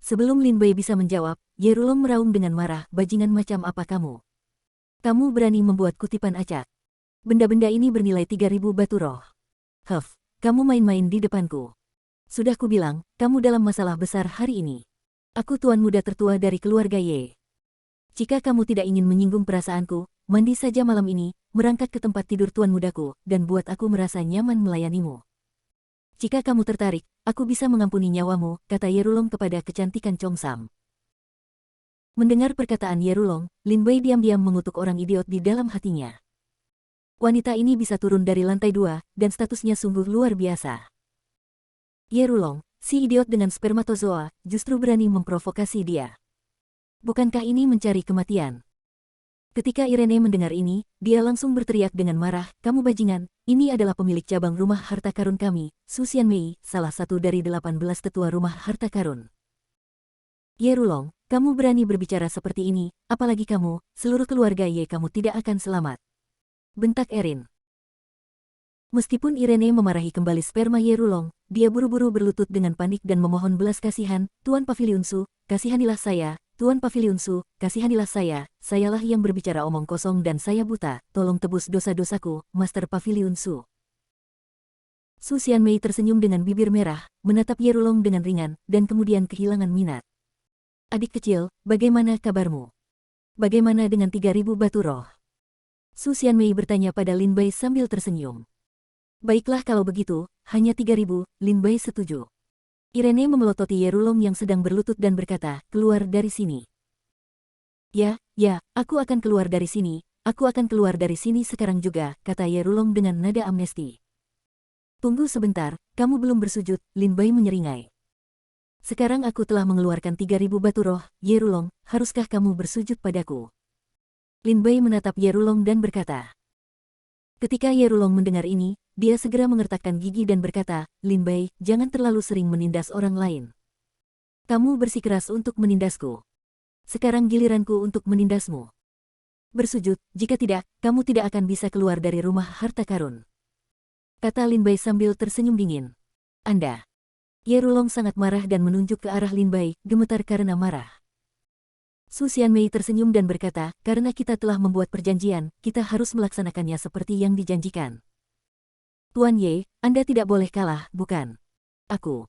Sebelum Lin Bai bisa menjawab, Ye Rulong meraung dengan marah, bajingan macam apa kamu? Kamu berani membuat kutipan acak. Benda-benda ini bernilai 3.000 batu roh. Huff, kamu main-main di depanku. Sudah kubilang, kamu dalam masalah besar hari ini. Aku tuan muda tertua dari keluarga Ye. Jika kamu tidak ingin menyinggung perasaanku, mandi saja malam ini, merangkak ke tempat tidur tuan mudaku, dan buat aku merasa nyaman melayanimu. Jika kamu tertarik, aku bisa mengampuni nyawamu, kata Ye Rulong kepada kecantikan congsam. Mendengar perkataan Ye Rulong, Lin Bai diam-diam mengutuk orang idiot di dalam hatinya. Wanita ini bisa turun dari lantai 2, dan statusnya sungguh luar biasa. Ye Rulong, si idiot dengan spermatozoa, justru berani memprovokasi dia. Bukankah ini mencari kematian? Ketika Irene mendengar ini, dia langsung berteriak dengan marah, kamu bajingan, ini adalah pemilik cabang rumah harta karun kami, Su Xianmei, salah satu dari 18 tetua rumah harta karun. Ye Rulong, kamu berani berbicara seperti ini, apalagi kamu, seluruh keluarga Ye kamu tidak akan selamat. Bentak Erin. Meskipun Irene memarahi kembali sperma Ye Rulong, dia buru-buru berlutut dengan panik dan memohon belas kasihan, Tuan Paviliun Su, kasihanilah saya, Tuan Paviliun Su, kasihanilah saya, sayalah yang berbicara omong kosong dan saya buta, tolong tebus dosa-dosaku, Master Paviliun Su. Su Xianmei tersenyum dengan bibir merah, menatap Ye Rulong dengan ringan, dan kemudian kehilangan minat. Adik kecil, bagaimana kabarmu? Bagaimana dengan 3.000 batu roh? Su Xianmei bertanya pada Lin Bai sambil tersenyum. Baiklah kalau begitu, hanya 3.000, Lin Bai setuju. Irene memelototi Ye Rulong yang sedang berlutut dan berkata, keluar dari sini. Ya, aku akan keluar dari sini, aku akan keluar dari sini sekarang juga, kata Ye Rulong dengan nada amnesti. Tunggu sebentar, kamu belum bersujud, Lin Bai menyeringai. Sekarang aku telah mengeluarkan 3.000 batu roh, Ye Rulong, haruskah kamu bersujud padaku? Lin Bai menatap Ye Rulong dan berkata. Ketika Ye Rulong mendengar ini, dia segera mengertakkan gigi dan berkata, Lin Bai, jangan terlalu sering menindas orang lain. Kamu bersikeras untuk menindasku. Sekarang giliranku untuk menindasmu. Bersujud, jika tidak, kamu tidak akan bisa keluar dari rumah harta karun. Kata Lin Bai sambil tersenyum dingin. Anda. Ye Rulong sangat marah dan menunjuk ke arah Lin Bai, gemetar karena marah. Su Xianmei tersenyum dan berkata, karena kita telah membuat perjanjian, kita harus melaksanakannya seperti yang dijanjikan. Tuan Ye, Anda tidak boleh kalah, bukan? Aku.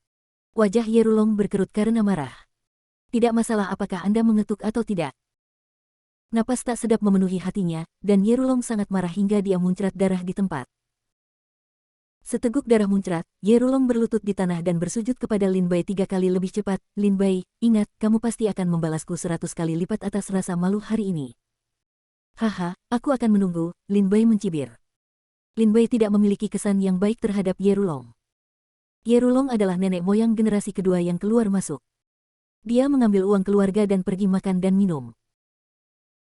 Wajah Ye Rulong berkerut karena marah. Tidak masalah apakah Anda mengetuk atau tidak. Napas tak sedap memenuhi hatinya, dan Ye Rulong sangat marah hingga dia muncrat darah di tempat. Seteguk darah muncrat, Ye Rulong berlutut di tanah dan bersujud kepada Lin Bai 3 kali lebih cepat. Lin Bai, ingat, kamu pasti akan membalasku 100 kali lipat atas rasa malu hari ini. Haha, aku akan menunggu, Lin Bai mencibir. Lin Bai tidak memiliki kesan yang baik terhadap Ye Rulong. Ye Rulong adalah nenek moyang generasi kedua yang keluar masuk. Dia mengambil uang keluarga dan pergi makan dan minum.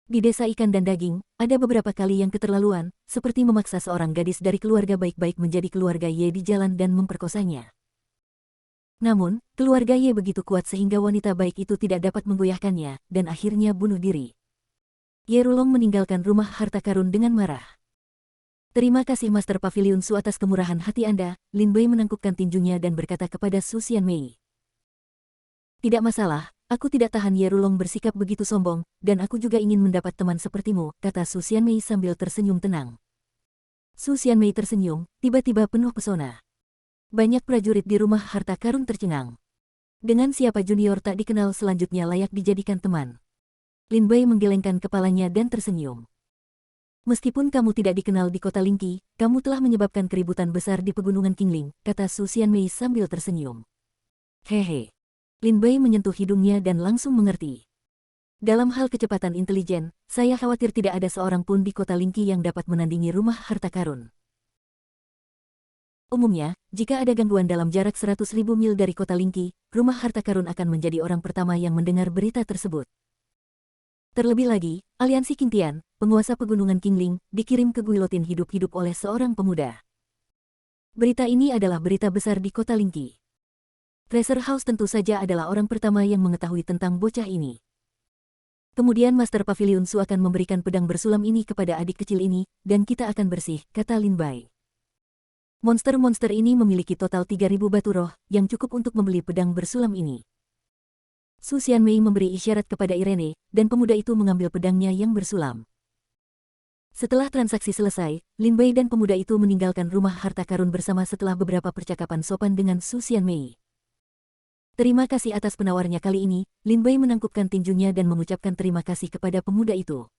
Di desa ikan dan daging, ada beberapa kali yang keterlaluan, seperti memaksa seorang gadis dari keluarga baik-baik menjadi keluarga Ye di jalan dan memperkosanya. Namun, keluarga Ye begitu kuat sehingga wanita baik itu tidak dapat menggoyahkannya, dan akhirnya bunuh diri. Ye Rulong meninggalkan rumah harta karun dengan marah. Terima kasih Master Pavilion Su atas kemurahan hati Anda, Lin Bai menangkupkan tinjunya dan berkata kepada Su Xianmei. Tidak masalah. Aku tidak tahan Ye Rulong bersikap begitu sombong, dan aku juga ingin mendapat teman sepertimu, kata Su Xianmei sambil tersenyum tenang. Su Xianmei tersenyum, tiba-tiba penuh pesona. Banyak prajurit di rumah harta karun tercengang. Dengan siapa junior tak dikenal selanjutnya layak dijadikan teman. Lin Bai menggelengkan kepalanya dan tersenyum. Meskipun kamu tidak dikenal di kota Lingqi, kamu telah menyebabkan keributan besar di pegunungan Qingling, kata Su Xianmei sambil tersenyum. Hehe. Lin Bai menyentuh hidungnya dan langsung mengerti. Dalam hal kecepatan intelijen, saya khawatir tidak ada seorang pun di kota Lingqi yang dapat menandingi rumah harta karun. Umumnya, jika ada gangguan dalam jarak 100.000 mil dari kota Lingqi, rumah harta karun akan menjadi orang pertama yang mendengar berita tersebut. Terlebih lagi, aliansi Qingtian, penguasa pegunungan Qingling, dikirim ke Guilotin hidup-hidup oleh seorang pemuda. Berita ini adalah berita besar di kota Lingqi. Treasure House tentu saja adalah orang pertama yang mengetahui tentang bocah ini. Kemudian Master Pavilion Su akan memberikan pedang bersulam ini kepada adik kecil ini, dan kita akan bersih, kata Lin Bai. Monster-monster ini memiliki total 3.000 batu roh, yang cukup untuk membeli pedang bersulam ini. Su Xianmei memberi isyarat kepada Irene, dan pemuda itu mengambil pedangnya yang bersulam. Setelah transaksi selesai, Lin Bai dan pemuda itu meninggalkan rumah harta karun bersama setelah beberapa percakapan sopan dengan Su Xianmei. Terima kasih atas penawarnya kali ini, Lin Bai menangkupkan tinjunya dan mengucapkan terima kasih kepada pemuda itu.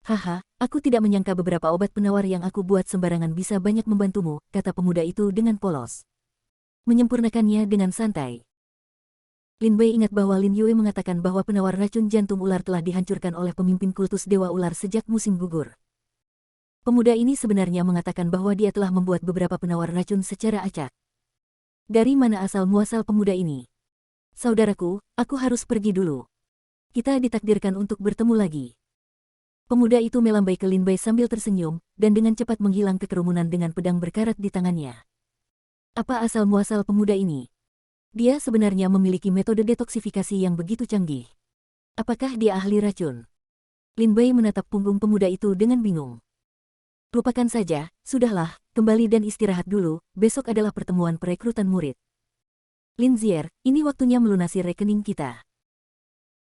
Haha, aku tidak menyangka beberapa obat penawar yang aku buat sembarangan bisa banyak membantumu, kata pemuda itu dengan polos. Menyempurnakannya dengan santai. Lin Bai ingat bahwa Lin Yue mengatakan bahwa penawar racun jantung ular telah dihancurkan oleh pemimpin kultus Dewa Ular sejak musim gugur. Pemuda ini sebenarnya mengatakan bahwa dia telah membuat beberapa penawar racun secara acak. Dari mana asal-muasal pemuda ini? Saudaraku, aku harus pergi dulu. Kita ditakdirkan untuk bertemu lagi. Pemuda itu melambai ke Lin Bai sambil tersenyum, dan dengan cepat menghilang ke kerumunan dengan pedang berkarat di tangannya. Apa asal-muasal pemuda ini? Dia sebenarnya memiliki metode detoksifikasi yang begitu canggih. Apakah dia ahli racun? Lin Bai menatap punggung pemuda itu dengan bingung. Lupakan saja, sudahlah, kembali dan istirahat dulu, besok adalah pertemuan perekrutan murid. Lin Zier, ini waktunya melunasi rekening kita.